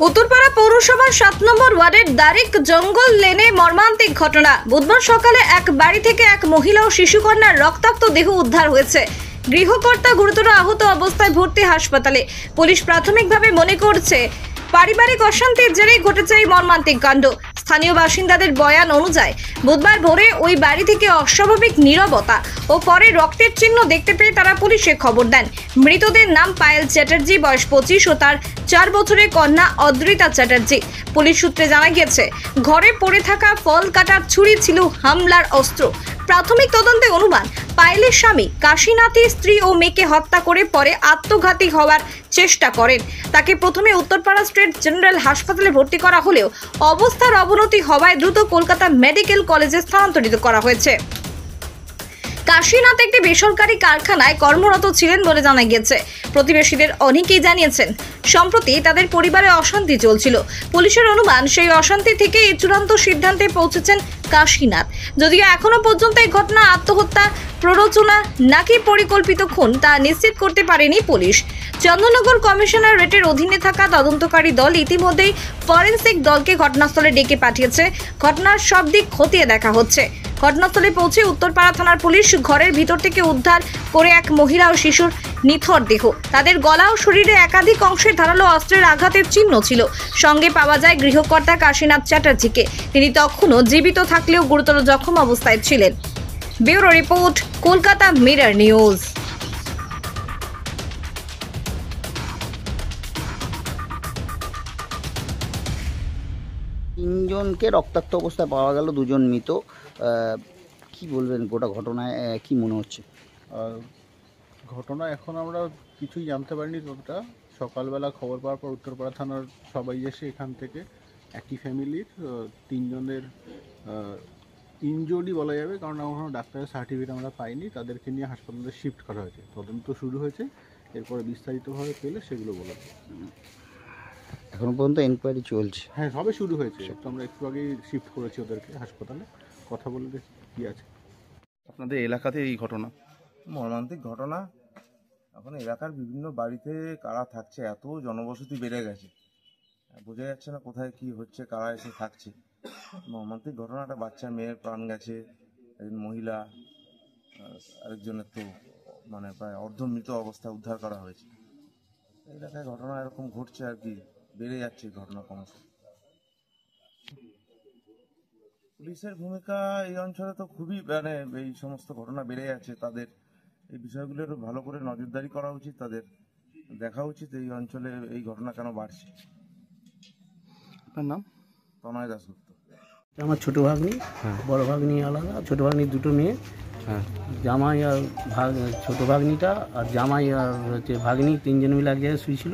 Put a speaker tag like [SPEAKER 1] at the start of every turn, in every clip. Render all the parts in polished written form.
[SPEAKER 1] উত্তরপাড়া পৌরসভার 7 নম্বর ওয়ার্ডের দারিক জঙ্গল লেনে মর্মান্তিক ঘটনা। বুধবার সকালে এক বাড়ি থেকে এক মহিলা ও শিশুকন্যার রক্তাক্ত দেহ উদ্ধার হয়েছে। গৃহকর্তা গুরুতর আহত অবস্থায় ভর্তি হাসপাতালে। পুলিশ প্রাথমিকভাবে মনে করছে পারিবারিক অশান্তির জেরেই ঘটেছে এই মর্মান্তিক কাণ্ড। স্থানীয় বাসিন্দাদের বয়ান অনুযায়ী বুধবার ভোরে ওই বাড়ি থেকে অস্বাভাবিক নীরবতা ও পরে রক্তের চিহ্ন দেখতে পেয়ে তারা পুলিশে খবর দেন। মৃতদের নাম পায়েল চ্যাটার্জি, বয়স 25, ও তার 4 বছরের কন্যা অদ্রিতা চ্যাটার্জি। পুলিশ সূত্রে জানা গিয়েছে, ঘরে পড়ে থাকা ফল কাটার ছুরি ছিল হামলার অস্ত্র। প্রাথমিক তদন্তে অনুমান, পায়েলের স্বামী কাশীনাথী স্ত্রী ও মেয়েকে হত্যা করে পরে আত্মঘাতী হওয়ার চেষ্টা করেন। তাকে প্রথমে উত্তরপাড়া স্টেট জেনারেল হাসপাতালে ভর্তি করা হলেও অবস্থার অবনতি হওয়ায় দ্রুত কলকাতা মেডিকেল কলেজে স্থানান্তরিত করা হয়েছে। কাশীনাথ একটি বেসরকারি কারখানায় কর্মরত ছিলেন বলে জানা গিয়েছে। প্রতিবেশীদের অনেকেই জানিয়েছেন সম্প্রতি তাদের পরিবারে অশান্তি চলছিল। পুলিশের অনুমান, সেই অশান্তি থেকে এই চূড়ান্ত সিদ্ধান্তে পৌঁছেছেন কাশীনাথ। যদিও এখনো পর্যন্ত এই ঘটনা আত্মহত্যা, প্ররোচনা নাকি পরিকল্পিত খুন তা নিশ্চিত করতে পারেনি পুলিশ। চন্দননগর কমিশনারেটের অধীনে থাকা তদন্তকারী দল ইতিমধ্যেই ফরেনসিক দলকে ঘটনাস্থলে ডেকে পাঠিয়েছে। ঘটনার সব দিক খতিয়ে দেখা হচ্ছে। ঘটনাস্থলে পৌঁছে উত্তরপাড়া থানার পুলিশ ঘরের ভিতর থেকে উদ্ধার করে এক মহিলা ও শিশুর নিথর দেহ। তাদের গলা ও শরীরে একাধিক অংশে ধারালো অস্ত্রের আঘাতের চিহ্ন ছিল। সঙ্গে পাওয়া যায় গৃহকর্তা কাশীনাথ চ্যাটার্জিকে। তিনি তখনও জীবিত থাকলেও গুরুতর জখম অবস্থায় ছিলেন। Bureau report, Kolkata mirror news.
[SPEAKER 2] তিনজনকে রক্তাক্ত অবস্থায় পাওয়া গেল, দুজন মৃত। কি বলবেন গোটা ঘটনায়, কি মনে হচ্ছে?
[SPEAKER 3] ঘটনা এখন আমরা কিছুই জানতে পারিনি ততটা। সকালবেলা খবর পাওয়ার পর উত্তরপাড়া থানার সবাই এসে এখান থেকে একই ফ্যামিলির তিনজনের ইনজুরি বলা যাবে, কারণ এখনও ডাক্তারের সার্টিফিকেট আমরা পাইনি। তাদেরকে নিয়ে হাসপাতালে শিফট করা হয়েছে। তদন্ত শুরু হয়েছে, এরপরে বিস্তারিতভাবে পেলে সেগুলো বলা হবে।
[SPEAKER 2] এখনো পর্যন্ত এনকোয়ারি চলছে।
[SPEAKER 3] হ্যাঁ, সবে শুরু হয়েছে। তো আমরা একটু আগেই শিফট করেছি ওদেরকে হাসপাতালে। কথা বলে দেখি কী আছে।
[SPEAKER 4] আপনাদের এলাকাতে এই ঘটনা মর্মান্তিক ঘটনা। এখন এলাকার বিভিন্ন বাড়িতে কারা থাকছে, এত জনবসতি বেড়ে গেছে, বোঝা যাচ্ছে না কোথায় কি হচ্ছে, কারা এসে থাকছে। মর্মান্তিক ঘটনা, একটা বাচ্চা মেয়ের প্রাণ গেছে, একজন মহিলা, আরেকজনের তো মানে প্রায় অর্ধমৃত অবস্থায় উদ্ধার করা হয়েছে। এলাকায় ঘটনা এরকম ঘটছে আর কি, বেড়ে যাচ্ছে ঘটনা ক্রমশ। পুলিশের ভূমিকা এই অঞ্চলে তো খুবই, মানে এই সমস্ত ঘটনা বেড়ে যাচ্ছে, তাদের এই বিষয়গুলোর ভালো করে নজরদারি করা উচিত, তাদের দেখা উচিত এই অঞ্চলে এই ঘটনা কেন বাড়ছে।
[SPEAKER 3] আপনার নাম?
[SPEAKER 4] তনয় দাশগুপ্ত।
[SPEAKER 5] আমার ছোট ভাগ্নি, বড় ভাগ্নি আলাদা। ছোট ভাগ্নি দুটো মেয়ে, জামাই আর ছোট ভাগ্নিটা আর জামাই আর হচ্ছে ভাগ্নি, তিনজন মিলে এক জায়গায় শুয়েছিল।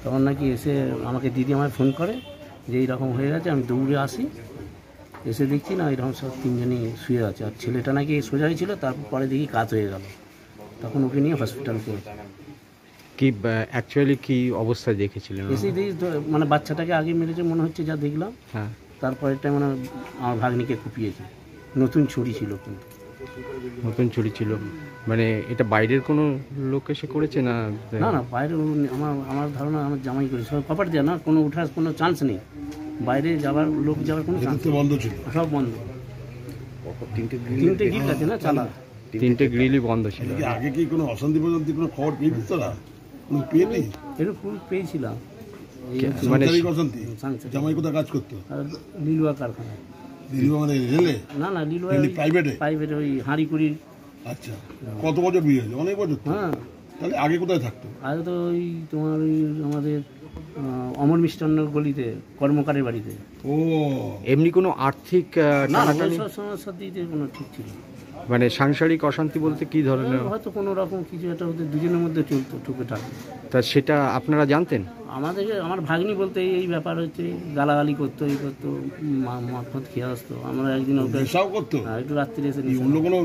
[SPEAKER 5] তখন নাকি এসে আমাকে দিদি আমায় ফোন করে যে এইরকম হয়ে গেছে। আমি দৌড়ে আসি, এসে দেখছি না এরকম সব তিনজনই শুয়ে আছে। আর ছেলেটা নাকি সোজাই ছিল, তারপরে দেখি কাজ হয়ে গেল। তখন ওকে নিয়ে হসপিটাল করেছে।
[SPEAKER 6] কি অ্যাকচুয়ালি কি অবস্থায় দেখেছিলেন?
[SPEAKER 5] এসে দেখি মানে বাচ্চাটাকে আগে মেরেছে মনে হচ্ছে, যা দেখলাম।
[SPEAKER 6] হ্যাঁ,
[SPEAKER 5] তারপরেটা মানে আমার ভাগ্নিকে কুপিয়েছে। নতুন ছুরি ছিল, কিন্তু
[SPEAKER 6] নতুন ছুরি ছিল। মানে এটা বাইরের কোনো লোক এসে করেছে না?
[SPEAKER 5] না না, বাইরে আমার ধারণা আমার জামাই করেছে। সব কপাট দেওয়া না, কোনো ওঠার কোনো চান্স নেই। বাইরে যাওয়ার লোক যাওয়ার কোনো চান্স বন্ধ ছিল, সব বন্ধ। তিনটে গিট আছে না, চালা
[SPEAKER 6] তিনটে গ্রিলই বন্ধ ছিল।
[SPEAKER 7] আগে কি কোনো অশান্তি পর্যন্ত কোনো খবর পেয়েছিস তোরা?
[SPEAKER 5] এরকম পেয়েছিলাম।
[SPEAKER 6] মানে
[SPEAKER 7] জামাই কোথায় কাজ করতো?
[SPEAKER 5] লিলুয়া কারখানায়।
[SPEAKER 7] লিলুয়া মানে রেলে?
[SPEAKER 5] না না, লিলুয়া
[SPEAKER 7] প্রাইভেটে
[SPEAKER 5] ওই হাঁড়িকুড়ির।
[SPEAKER 7] আচ্ছা, কত বছর বিয়ে হয়েছে? অনেক বছর।
[SPEAKER 5] হ্যাঁ,
[SPEAKER 7] তাহলে আগে কোথায় থাকতো?
[SPEAKER 5] আগে তো ওই তোমার ওই আমাদের অমর মিষ্টান্ন গলিতে, কর্মকারের বাড়িতে।
[SPEAKER 7] ও,
[SPEAKER 6] এমনি কোনো আর্থিক
[SPEAKER 5] সমস্যার দিকে কোনো ঠিক ছিল?
[SPEAKER 6] মানে সাংসারিক অশান্তি বলতে কি ধরনের?
[SPEAKER 5] হয়তো কোনো রকম কিছু একটা ওদের দুজনের মধ্যে চলতো টুকটাক।
[SPEAKER 6] তা সেটা আপনারা জানতেন?
[SPEAKER 5] আমার ভাগ্নি বলতে এই ব্যাপার হচ্ছে, গালাগালি করতো, এই করতো, মদ ফদ খেয়ে আসতো। আমরা একদিন
[SPEAKER 7] নেশাও করতো
[SPEAKER 5] একটু রাত্রে এসে।
[SPEAKER 7] অন্য কোনো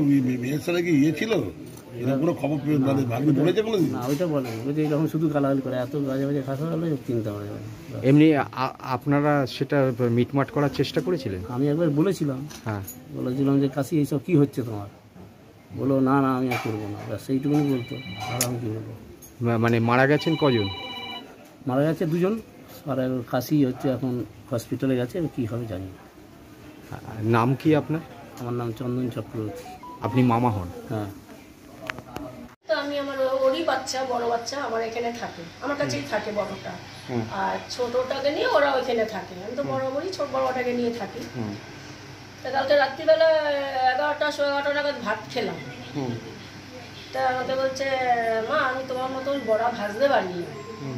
[SPEAKER 7] মেয়ের সাথে কি ইয়ে ছিল? কোনো খবর মানে ভাগ্নি বলেছে কোনো?
[SPEAKER 5] না, ওইটা বলেন। ওই যে এরকম শুধু গালাগালি করে, এত বাজে বাজে খাসা হলে চিন্তা করা যাবে।
[SPEAKER 6] এমনি আপনারা সেটা মিটমাট করার চেষ্টা করেছিলেন?
[SPEAKER 5] আমি একবার বলেছিলাম, বলেছিলাম যে কাশি এইসব কী হচ্ছে তোমার? বলো না না, আমি আর করবো না, সেইটুকুনি বলতো। আর আমি কী বলবো?
[SPEAKER 6] মানে মারা গেছেন কজন?
[SPEAKER 5] মারা গেছে দুজন, আর খাসি হচ্ছে, এখন হসপিটালে গেছে, কী হবে জানি না।
[SPEAKER 6] নাম কি আপনার?
[SPEAKER 5] আমার নাম চন্দন চক্রবর্তী।
[SPEAKER 6] আপনি মামা হন?
[SPEAKER 5] হ্যাঁ।
[SPEAKER 8] তো আমি আমার ওরই বাচ্চা, বড় বাচ্চা আমার এখানে থাকে, আমার কাছেই থাকে বড়টা, আর ছোটটাকে নিয়ে ওরা ওইখানে থাকে। আমি তো বরাবরই বড়টাকে নিয়ে থাকি। তা কালকে রাত্রিবেলা 11টা 11:30 নাগাদ ভাত খেলাম। তা আমাকে বলছে, মা আমি তোমার মতন বড়া ভাজতে পারি না।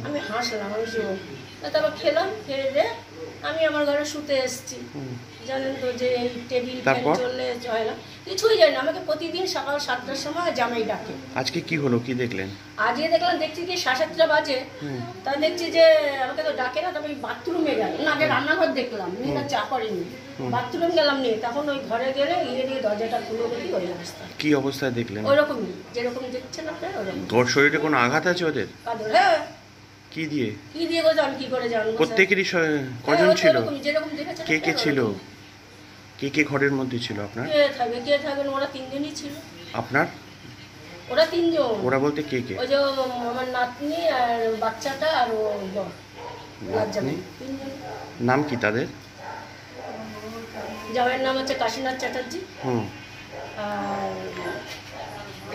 [SPEAKER 8] আমি হাসলাম, আমি তারপর খেলাম, খেয়ে দিয়ে আমি আমার ঘরে শুতে এসেছি। জানেন তো যে এই টেবিল ফ্যান চললে হয় না, কিছুই যায় না। আমাকে প্রতিদিন সকাল 7টার সময় জামাই ডাকে।
[SPEAKER 6] আজকে কি হলো, কি দেখলেন?
[SPEAKER 8] আজকে দেখলাম, দেখছি কি 7:30 বাজে, তা দেখছি যে আমাকে তো ডাকে না। তবে বাথরুমে গেল না, আগে রান্নাঘর দেখলাম, মেয়েটা চা করেনি, বাথরুম গেলাম নিয়ে, তখন ওই ঘরে গেলে ইয়ে দিয়ে দরজাটা খুলে দেখি ওই অবস্থা।
[SPEAKER 6] কি অবস্থায় দেখলেন?
[SPEAKER 8] ওইরকমই যেরকম দেখছেন আপনার ওরকম।
[SPEAKER 6] তোর শরীরে কোনো আঘাত আছে ওদের?
[SPEAKER 8] হ্যাঁ।
[SPEAKER 6] কি দিয়ে?
[SPEAKER 8] কি দিয়ে গো, আমি কি করে জানবো?
[SPEAKER 6] প্রত্যেকেরই কজন ছিল?
[SPEAKER 8] যেরকম দেখেছেন।
[SPEAKER 6] কে কে ছিল? কে কে ঘরের মধ্যে ছিল আপনার?
[SPEAKER 8] কে থাকবেন, ওরা 3 জনই ছিল।
[SPEAKER 6] আপনার?
[SPEAKER 8] ওরা 3 জন।
[SPEAKER 6] ওরা বলতে কে কে?
[SPEAKER 8] ওই যে আমার নাতনি আর বাচ্চাটা আর ও নাতনি। 3 জন।
[SPEAKER 6] নাম কি তাদের?
[SPEAKER 8] জামাইয়ের নাম হচ্ছে কাশীনাথ চ্যাটার্জি। আর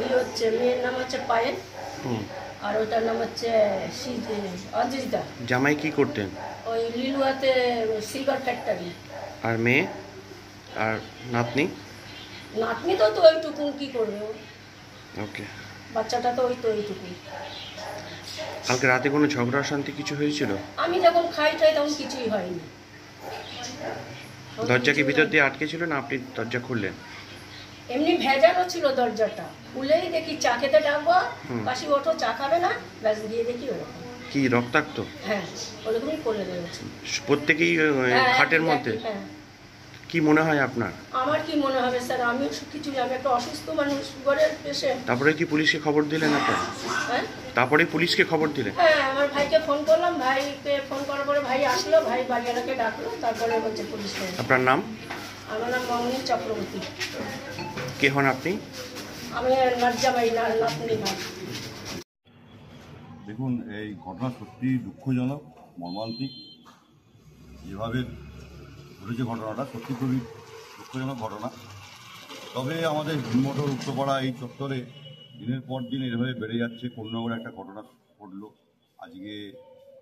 [SPEAKER 8] এই হচ্ছে মেয়ের নাম হচ্ছে পায়েল। আর ওটার নাম হচ্ছে অঞ্জিতা।
[SPEAKER 6] জামাই কি করতেন?
[SPEAKER 8] ওই লিলুয়াতে সিলভার ফ্যাক্টরি।
[SPEAKER 6] আর মেয়ে আর নাতনি?
[SPEAKER 8] নাতনি তো ওইটুকু, কি করবে ও?
[SPEAKER 6] ওকে।
[SPEAKER 8] বাচ্চাটা তো ওইটুকু।
[SPEAKER 6] কালকে রাতে কোনো ঝগড়া শান্তি কিছু হয়েছিল?
[SPEAKER 8] আমি যখন খাই তখন কিছুই হয়নি।
[SPEAKER 6] দরজা কি ভিতর দিয়ে আটকে ছিল না আপনি দরজা খুললেন?
[SPEAKER 8] এমনি ভেজানো ছিল দরজাটা, খুলেই দেখি চা খেতে ডাকবো, কাশি ওঠো চা খাবে না, ব্যাস দিয়ে দেখি ওরকম।
[SPEAKER 6] কি রক্তাক্ত?
[SPEAKER 8] হ্যাঁ, ওরকমই করে রয়েছে
[SPEAKER 6] প্রত্যেকেই খাটের মধ্যে।
[SPEAKER 8] হ্যাঁ।
[SPEAKER 6] কি মনে হয় আপনার?
[SPEAKER 8] আমার কি মনে হবে স্যার, আমি কিছু, আমি একটা অসুস্থ মানুষ, ঘরের পেশেন্ট।
[SPEAKER 6] তারপরে কি পুলিশকে খবর দিলেন আপনার?
[SPEAKER 8] হ্যাঁ,
[SPEAKER 6] তারপরে পুলিশকে খবর দিলেন?
[SPEAKER 8] হ্যাঁ, আমার ভাইকে ফোন করলাম, ভাইকে ফোন করার পরে ভাই আসলো, ভাই বাড়িওয়ালাকে ডাকলো, তারপরে হচ্ছে পুলিশ।
[SPEAKER 6] আপনার নাম?
[SPEAKER 8] আমার নাম মঙ্গল চক্রবর্তী।
[SPEAKER 6] কে হন আপনি?
[SPEAKER 8] আমি নাজ্জামাই, নাতনি ভাই।
[SPEAKER 9] দেখুন, এই ঘটনা সত্যি দুঃখজনক, মর্মান্তিক। যেভাবে ঘটেছে ঘটনাটা সত্যি খুবই দুঃখজনক ঘটনা। তবে আমাদের হিন্দমোটর উত্তরপাড়া এই চত্বরে দিনের পর দিন এভাবে বেড়ে যাচ্ছে। কোন্নগরে একটা ঘটনা ঘটলো, আজকে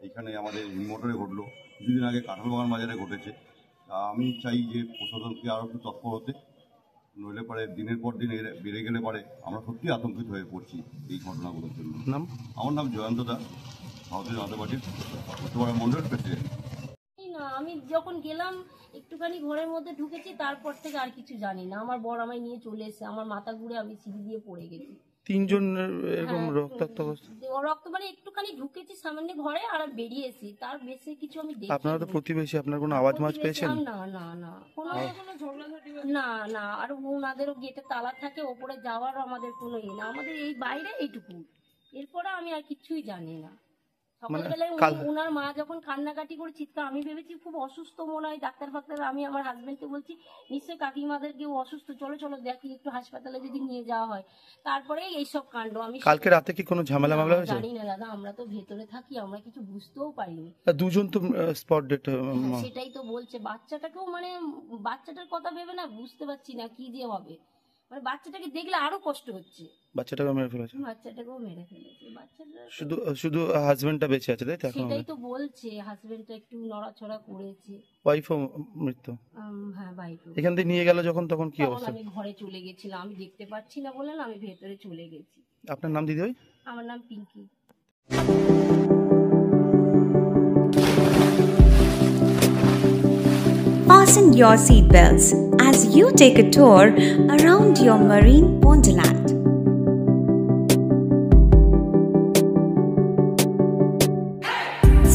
[SPEAKER 9] এইখানে আমাদের হিন্দমোটরে ঘটলো, কিছুদিন আগে কাঁঠালবাগান বাজারে ঘটেছে। আমি চাই যে প্রশাসনকে আরও একটু তৎপর হতে, নইলে পরে দিনের পর দিন বেড়ে গেলে পরে আমরা সত্যি আতঙ্কিত হয়ে পড়ছি এই ঘটনাগুলোর জন্য।
[SPEAKER 6] নাম?
[SPEAKER 9] আমার নাম জয়ন্ত দাস, ভারতীয় জনতা পার্টির উত্তরপাড়া মন্ডল প্রেসিডেন্ট।
[SPEAKER 8] না, আমি যখন গেলাম একটুখানি ঘরের মধ্যে ঢুকেছি, তারপর থেকে আর কিছু জানি না। আমার বর আমায় নিয়ে চলে এসেছে, আমার মাথা ঘুরে আমি সিঁড়ি দিয়ে পড়ে গেছি।
[SPEAKER 6] 3 জন এরকম রক্তাক্ত অবস্থা?
[SPEAKER 8] রক্ত মানে একটুখানি ঢুকেছি সামান্য ঘরে আর বেরিয়েছি, তার বেশি কিছু আমি দেখি।
[SPEAKER 6] আপনারা তো প্রতিবেশী, আপনার কোনো আওয়াজ মাছ পেয়েছেন?
[SPEAKER 8] না না না, কোনো ঝগড়াঝাটি না না। আর ওনাদেরও গেটে তালা থাকে, ওপরে যাওয়ারও আমাদের কোনো ইয়ে না, আমাদের এই বাইরে এইটুকু। এরপরে আমি আর কিছুই জানি না। সকালবেলায় ওনার মা যখন কান্নাকাটি করে চিৎকার, আমি ভেবেছি খুব অসুস্থ মনে হয়, ডাক্তার ফাক্তার। আমি আমার হাজবেন্ডকে বলছি, নিশ্চয়ই কাকিমাদের কেউ অসুস্থ, চলো চলো দেখি একটু হাসপাতালে যদি নিয়ে যাওয়া হয়। তারপরে এইসব কাণ্ড। আমি
[SPEAKER 6] কালকে রাতে কি কোনো ঝামেলা মামলা হয়েছে?
[SPEAKER 8] জানি না দাদা, আমরা তো ভেতরে থাকি, আমরা কিছু বুঝতেও পারিনি।
[SPEAKER 6] 2 জন তো স্পট ডেট।
[SPEAKER 8] সেটাই তো বলছে, বাচ্চাটাকেও মানে বাচ্চাটার কথা ভেবে না বুঝতে পারছি না কি যে হবে। মানে বাচ্চাটাকে দেখলে আরো কষ্ট হচ্ছে।
[SPEAKER 6] বাচ্চাটাকে মেরে ফেলেছে?
[SPEAKER 8] বাচ্চাটাকেও মেরে ফেলেছে। বাচ্চাটা
[SPEAKER 6] শুধু হাজবেন্ডটা বেঁচে আছে তাই তো?
[SPEAKER 8] সেটাই তো বলছে, হাজবেন্ডটা একটু নড়াচড়া করেছে।
[SPEAKER 6] ওয়াইফও মৃত্যু?
[SPEAKER 8] হ্যাঁ, ভাই।
[SPEAKER 6] এখান থেকে নিয়ে গেল যখন, তখন কি অবস্থা?
[SPEAKER 8] আমি ঘরে চলে গেছিলাম, আমি দেখতে পাচ্ছি না বলে না, আমি ভেতরে চলে গেছি।
[SPEAKER 6] আপনার নাম দিদি?
[SPEAKER 8] আমার নাম Pinki.
[SPEAKER 10] Fasten your seatbelts as you take a tour around your marine wonderland.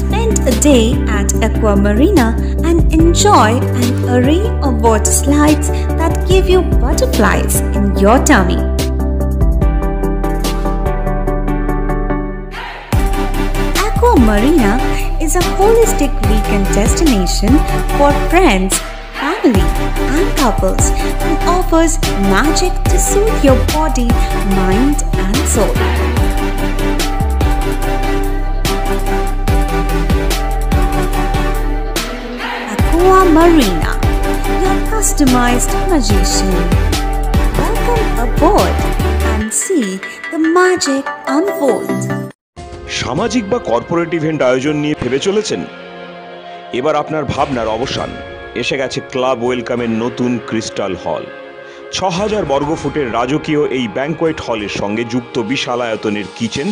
[SPEAKER 10] Spend a day at Aqua Marina and enjoy an array of water slides that give you butterflies in your tummy. Aqua Marina is a holistic weekend destination for friends, family, and couples and offers magic to soothe your body, mind, and soul. Marina, your customized magician. Welcome aboard and see the magic unfold.
[SPEAKER 11] সামাজিক বা corporate event আয়োজন নিয়ে ভেবে চলেছেন? এবার আপনার ভাবনার অবসান। এসে গেছে ক্লাব ওয়েলকামের নতুন ক্রিস্টাল হল। ৬,০০০ বর্গফুটের রাজকীয় এই ব্যাংকোয়েট হলের সঙ্গে যুক্ত বিশাল আয়তনের কিচেন,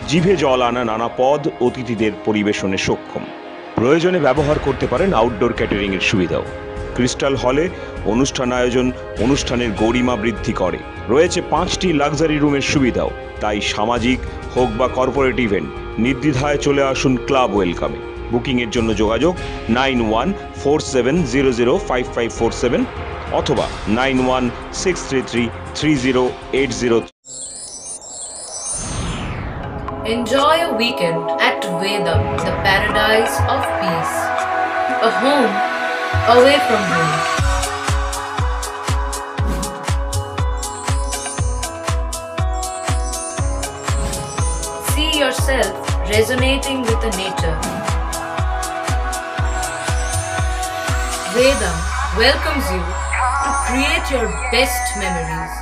[SPEAKER 11] জিভে জল আনা নানা পদ অতিথিদের পরিবেশনে সক্ষম। প্রয়োজনে ব্যবহার করতে পারেন আউটডোর ক্যাটারিংয়ের সুবিধাও। ক্রিস্টাল হলে অনুষ্ঠান আয়োজন অনুষ্ঠানের গরিমা বৃদ্ধি করে। রয়েছে 5টি লাক্সারি রুমের সুবিধাও। তাই সামাজিক হোক বা কর্পোরেট ইভেন্ট নির্দ্বিধায় চলে আসুন ক্লাব ওয়েলকামে। বুকিংয়ের জন্য যোগাযোগ 9147005547 অথবা 9163330803।
[SPEAKER 12] Enjoy a weekend at Vedam, the paradise of peace. A home away from home. See yourself resonating with the nature. Vedam welcomes you to create your best memories.